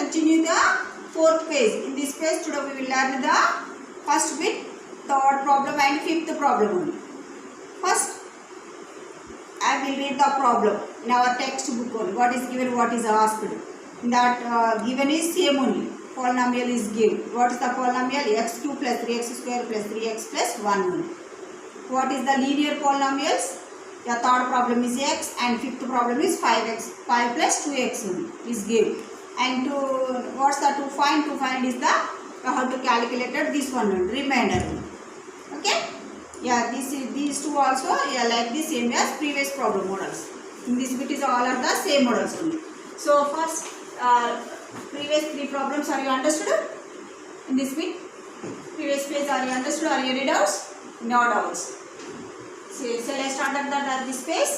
continue the fourth page. In this page today we will learn the first bit, third problem and fifth problem only. First I will read the problem in our textbook only. What is given, what is asked. In that given is same only. Polynomial is given. What is the polynomial? X cube plus 3x square plus 3x plus 1 only. What is the linear polynomials? The third problem is x and fifth problem is 5x. 5 plus 2x only is given. And to what's the to find? To find is the how to calculate this one only, remainder only. Okay? Yeah, these two also like the same as previous problem models. In this bit is all are the same models only. So first previous three problems, are you understood? In this bit, previous page, are you understood? Are you any doubts? No doubts. So let's start at this page.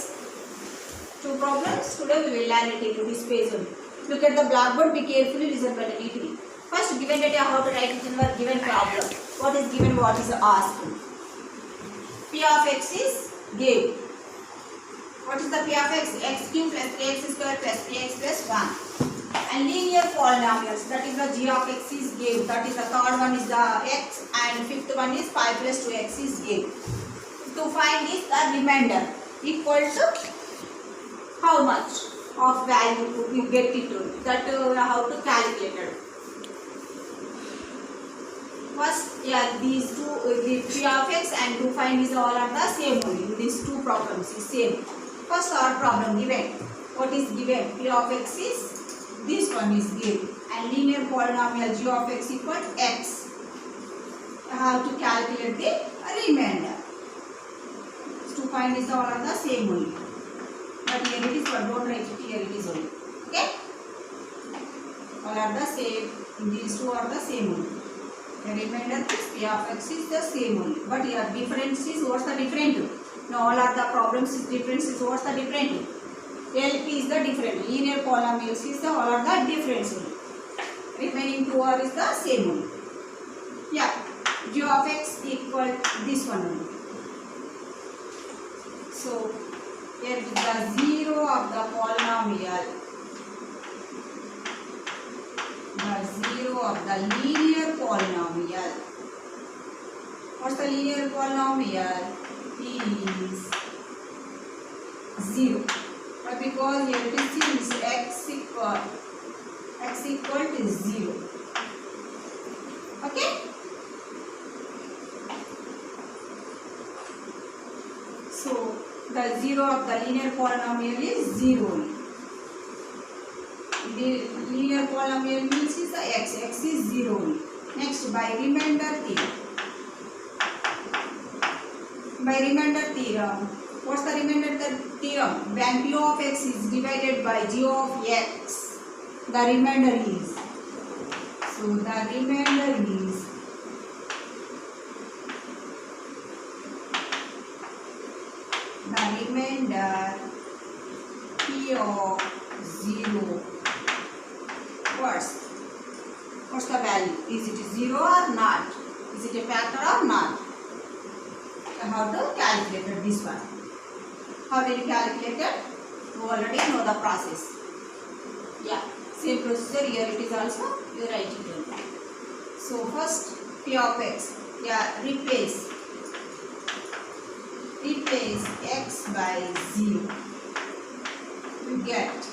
Two problems. Today we will learn it into this page only. Look at the blackboard. Be carefully listen very neatly. First, given data, how to write it in the given problem. What is given? What is asked? P of x is given. What is the P of x? X cube plus 3x square plus 3x plus 1. And linear polynomials, that is the g of x is given. That is the third one is the x and fifth one is 5 plus 2x is given. To find is the remainder equal to how much of value you get it to. That how to calculate it. First, yeah, these two, the P of x and to find is all are the same only. These two problems is same. First our problem given. What is given? P of x is, this one is given. And linear polynomial g of x equal x. How to calculate the remainder. To find is all are the same only. But here it is, but don't write it, here it is only. Okay? All are the same. These two are the same only. The remainder is P of x is the same only. But here difference is, what's the different? Now all are the problems is difference is, what's the different? LP is the different. Linear polynomials is the all are the difference only. Remaining two are is the same only. Yeah. G of x equal this one only. So here is the 0 of the polynomial. The 0 of the linear polynomial. What's the linear polynomial? Is 0. But because here it is x equal to 0. Okay? So the 0 of the linear polynomial is 0. The linear polynomial means is the x is 0. Next, by remainder theorem. By remainder theorem, what's the remainder theorem? When P of x is divided by g of x, the remainder is. So the remainder is P of 0. What's the value? Is it 0 or not? Is it a factor or not? How to calculate this one? How will you calculate it? You already know the process. Yeah, same procedure here it is also. You write it down. So first P of x. Yeah, replace x by 0. You get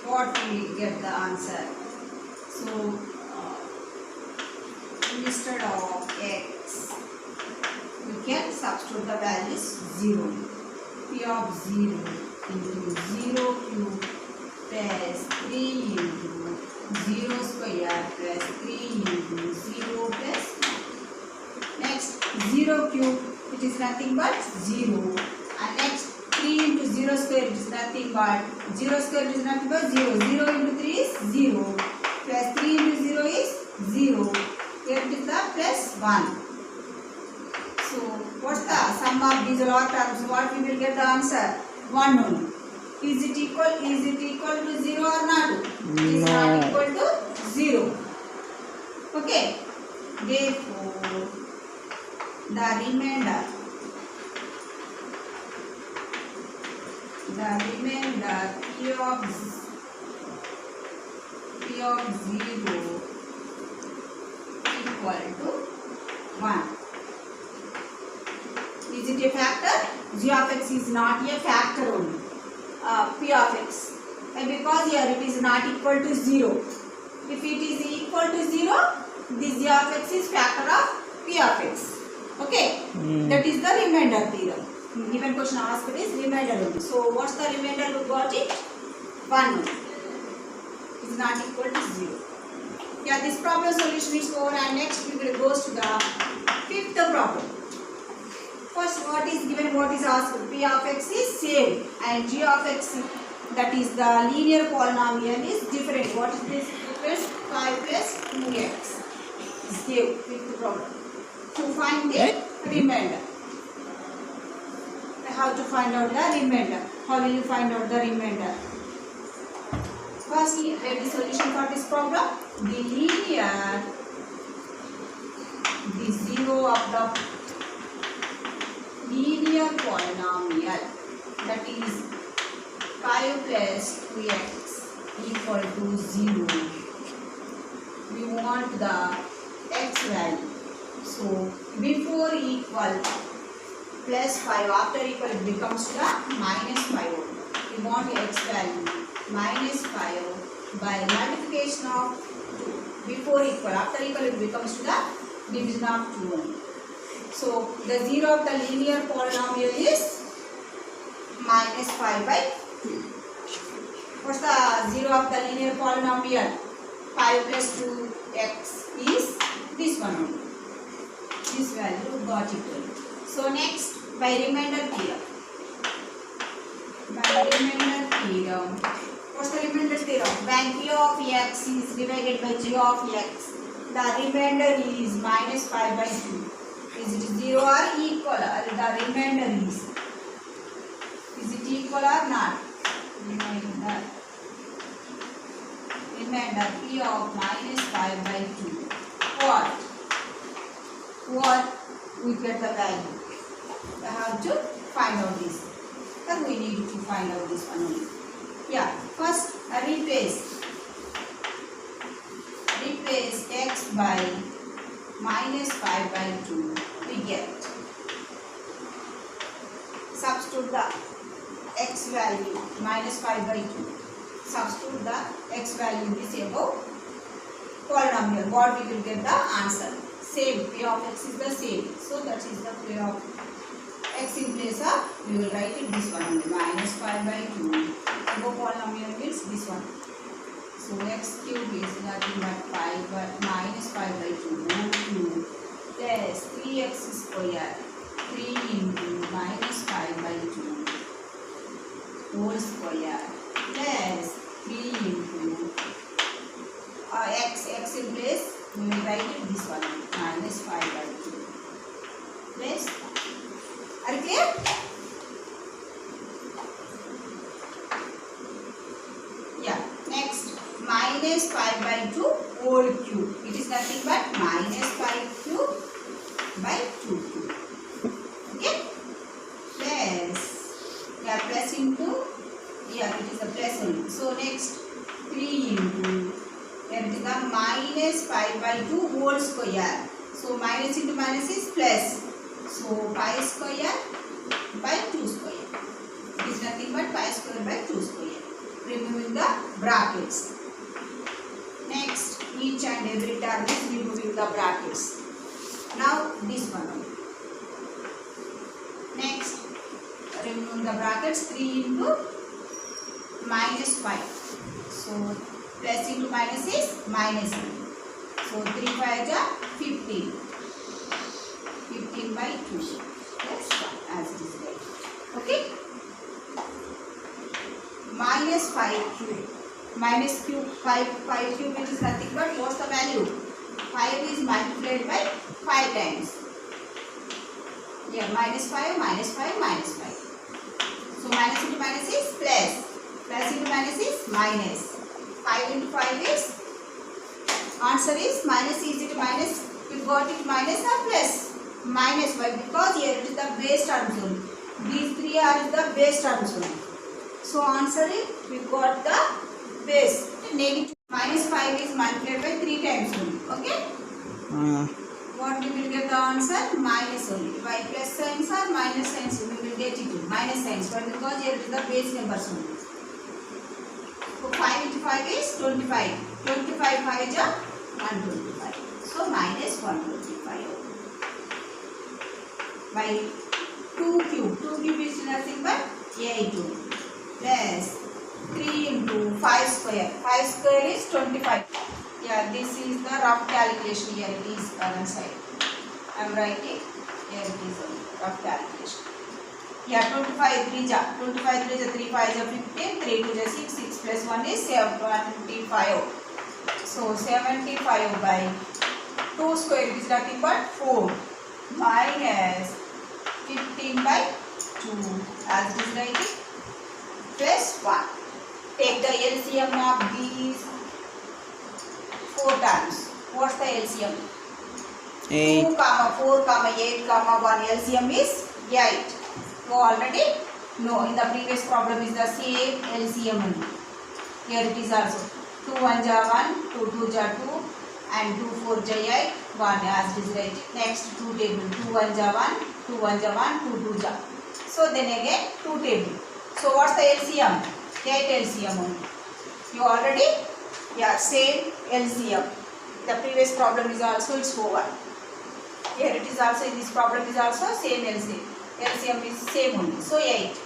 what will you get the answer? So instead of x, we can substitute the values 0. P of 0 into 0 cube plus 3 into 0 square plus 3 into 0 plus 1. Next 0 cube, which is nothing but 0. And next 3 into 0 square, it is nothing but 0 square is nothing but 0. 0 into 3 is 0. Plus 3 into 0 is 0. Here it is the plus 1. So what's the sum of these log terms? What we will get the answer? 1 only. Is it equal to 0 or not? No. It is not equal to 0. Okay. Therefore, the remainder P P of 0 equal to 1. Is it a factor? G of x is not a factor only. P of x. And because here it is not equal to 0. If it is equal to 0, this G of x is factor of P of x. Okay? That is the remainder theorem. Given question asked is remainder only. So what's the remainder? We got it? 1 is not equal to 0. Yeah, this problem solution is over, and next we will go to the fifth problem. First, what is given, what is asked? P of x is same and G of x, that is the linear polynomial, is different. What is this difference? 5 plus 2x is given. Fifth problem. To find the remainder. How to find out the remainder? How will you find out the remainder? First, read the solution for this problem. The linear, the zero of the linear polynomial, that is 5 plus 2x equal to 0. We want the x value. So before equal plus 5, after equal it becomes to the minus 5. We want x value minus 5 by multiplication of 2. Before equal, after equal it becomes to the division of 2 only. So the 0 of the linear polynomial is minus 5 by 2. What's the 0 of the linear polynomial? 5 plus 2x is this one only. This value got equal. So next, by remainder theorem. By remainder theorem. What's the remainder theorem? When P of x is divided by G of x, the remainder is minus 5 by 2. Is it 0 or equal? The remainder is it equal or not? Remainder P of minus 5 by 2. What? We get the value. We have to find out this. Then we need to find out this one only. Yeah. First, replace x by minus 5 by 2. We get. Substitute the x value minus 5 by 2. Substitute the x value in this above polynomial. What we will get the answer? Same. P of x is the same. So that is the P of x in place of, we will write it this one only, minus 5 by 2. Above polynomial means this one. So x cube is nothing but 5 but minus 5 by 2 2 plus 3x square 3 into minus 5 by 2 whole square plus 3 into x in place, we will write it this one minus 5 by 2 plus. Are you clear? Yeah. Next, minus 5 by 2 whole cube. It is nothing but minus 5 cube by 2 cube. Okay? Plus, yeah, plus into, yeah, it is a plus only. So next, 3 into, here it is the minus 5 by 2 whole square. So minus into minus is plus. So pi square by 2 square. It is nothing but pi square by 2 square. Removing the brackets. Next, each and every term is removing the brackets. Now this one. Next, removing the brackets, 3 into minus 5. So plus into minus is minus. So 3 5 is 15. 15 by 2. That's 1 as it is there. Okay? Minus 5 cube. Minus cube, 5 cube, it is nothing but what's the value? 5 is multiplied by 5 times. Yeah, minus 5, minus 5, minus 5. So minus into minus is plus. Plus into minus is minus. 5 into 5 is, answer is minus. Is it minus? You got it minus or plus? Minus 5, because here it is the base terms only. These three are the base terms only. So answer is, we got the base. Negative minus 5 5 is multiplied by 3 times only. Okay. What we will get the answer? Minus only. By plus signs or minus signs we will get it. Minus signs. Why? Because here is the base numbers only. So 5 into 5 is 25. 25 5 is 125. So minus 125. By 2 cube. 2 cube is nothing but 8 plus 3 into 5 square. 5 square is 25. Yeah, this is the rough calculation. Here it is current side. I am writing. Here it is rough calculation. Yeah, 25 3 ja. 25 3 ja 3 5 ja 15. 3 2 ja 6. 6 plus 1 is 75. So 75 by 2 square is nothing but 4 minus 15 by 2 as it is writing plus 1. Take the LCM of these 4 terms. What's the LCM? 8. 2, 4, 8, 1. LCM is 8. You already know. In the previous problem is the same LCM only. Here it is also. 2 1 ja 1, 2 2 ja 2 and 2 4 ja 8, 1 as it is right. Next 2 table. 2 1 ja 1, 2 1 ja 1, 2 2 ja. So then again 2 table. So what's the LCM? 8 LCM only. You already, yeah, same LCM. The previous problem is also it's over. Here it is also, in this problem is also same LCM. LCM is same only. So 8.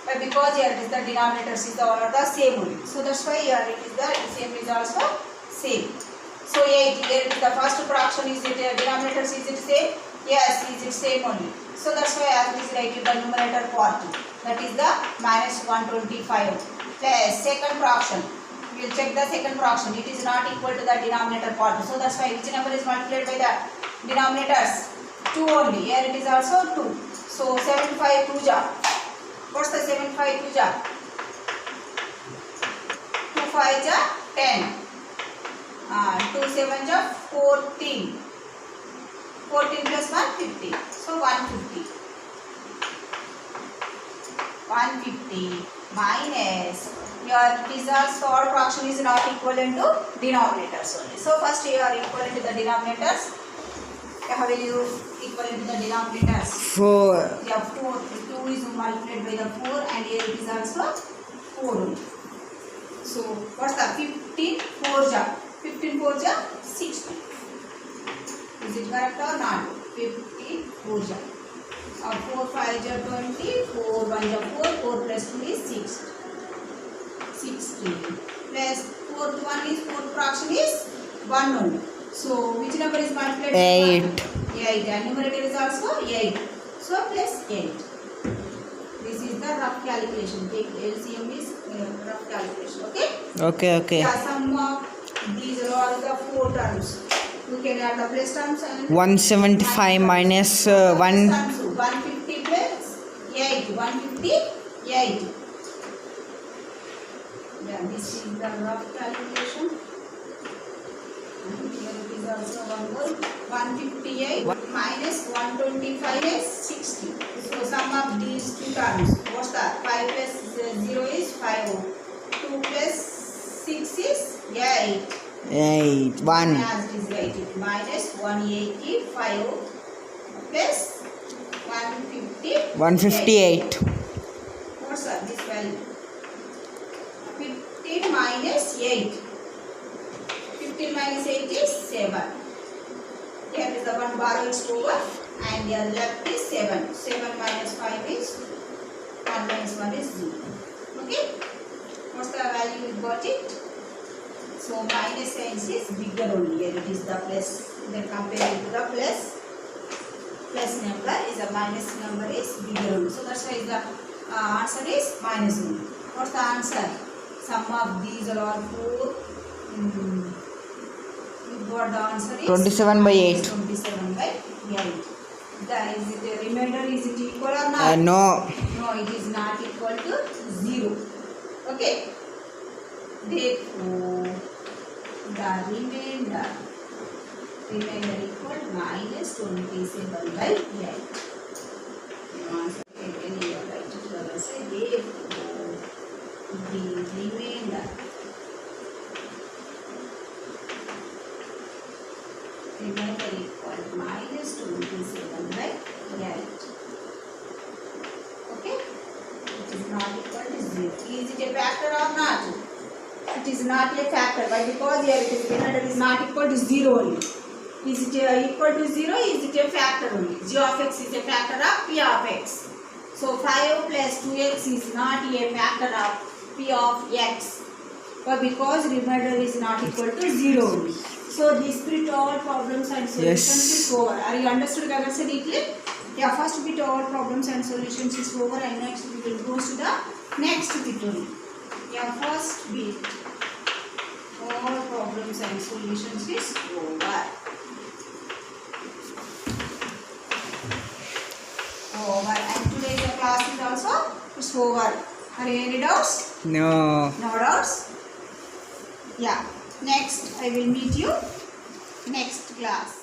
But because here it is the denominators is the all are the same only. So that's why here it is the LCM is also same. So 8. Here it is the first fraction is it denominators is it same? Yes, is it same only. So that's why as it is written the numerator part. That is the minus 125 plus second fraction. We will check the second fraction. It is not equal to the denominator part. So that's why which number is multiplied by the denominators? 2 only. Here it is also 2. So 75 2 ja. What's the 75 2 ja? 2 5 ja 10. 2 7 ja 14. 14 plus 1 50. So 150. 150 minus your results for fraction is not equivalent to denominators only. So first you are equivalent to the denominators. How will you equivalent to the denominators? 4. Yeah, 4. 2 is multiplied by the 4 and here it is also 4 only. So what's the 15 4 ja? 15 4 ja 60. Is it correct or not? 15 4 ja. 4 5 ja 20, 4 1 ja 4, 4 plus 2 is 6. 60 plus 4th one is 4th fraction is 1 only. So which number is multiplied? 8. 8 and numerator is also 8. So plus 8. This is the rough calculation. Take LCM is rough calculation. Okay? Okay. Yeah, sum of these are all the 4 terms. You can add the plus terms and 175 minus 1. 150 plus 8. 158. Yeah, this is the rough calculation. And here it is also one more. 158 minus 125 is 60. So sum of these two terms. What's that? 5 plus 0 is 5. 2 plus 6 is 8. 8. 1. As it is writing minus 185 plus 150. 158. What's that? This value? 15 minus 8. 15 minus 8 is 7. Here is the one borrow is over and here left is 7. 7 minus 5 is 1 minus 1 is 0. Okay? What's the value we got it? So minus signs is bigger only. Here it is the plus. Then compare it to the plus. Plus number is a minus number is bigger only. So that's why the answer is minus only. What's the answer? Sum of these are all 4. What the answer is? 27 by 8. 27 by 8. Is it a remainder? Is it equal or not? No. No, it is not equal to 0. Okay. Therefore, the remainder equal minus 27 by 8. Therefore, the remainder remainder equal to minus 27/8. Okay, it is not equal to 0. Is it a factor or not? It is not a factor, but because here it is remainder is not equal to 0 only. Is it equal to 0? Is it a factor only? G of x is a factor of P of x. So 5 plus 2x is not a factor of P of x. But because remainder is not equal to 0 only. So this bit all problems and solutions Yes. is over. Are you understood guys neatly? Yeah, first bit all problems and solutions is over, and next we will go to the next bit only. Yeah, first bit all problems and solutions is over. Over, and today's class is also it's over. Are you any doubts? No. No doubts? Yeah. Next I will meet you next class.